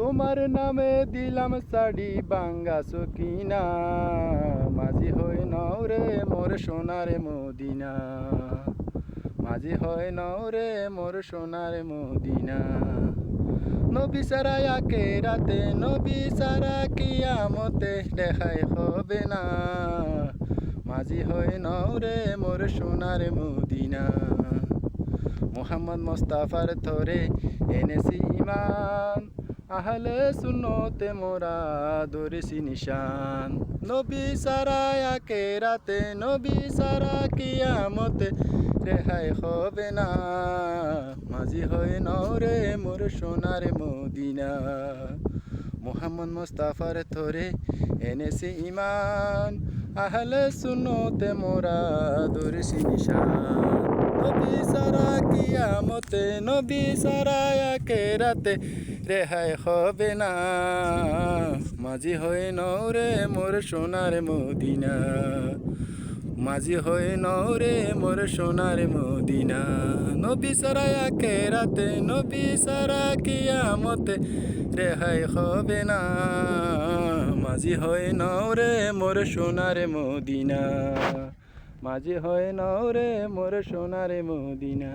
তোমার নামে দিলাম সাড়ি বাঙ্গা সকিনা, মাঝি হয় নাও রে মোর সোনার মদিনা, মাঝি হয় নাও রে মোর সোনার মদিনা। নবী সারা আকে রাতে, নবী সারা কিয়ামতে দেখাই হবে না, মাঝি হয় নাও রে মোর সোনার মদিনা। মোহাম্মদ মোস্তাফার থরে এনেছি ইমান, আহলে সুন্নতে মোরা ধরেছি নিশান। নবী সারা আকে রাতে, নবী সারা কিয়ামতে রেহাই হবে না, মাঝি হয় নাও রে মোর সোনার মদিনা। মোহাম্মদ মোস্তাফার থরে এনেছি ইমান, আহলে সুন্নতে মোরা ধরেছি নিশান। নবী সারা কিয়ামতে, নবী সারা আখিরাতে রেহাই হবে না, মাঝি হয় নাও রে মোর সোনার মদিনা, মাঝি হয় নাও রে মোর সোনার মদিনা। নবী সারা আখিরাতে, নবী সারা কিয়ামতে রেহাই হবে না, মাঝি হয় নাও রে মোর সোনার মদিনা, মাঝি হয় নাও রে মোর সোনার মদিনা।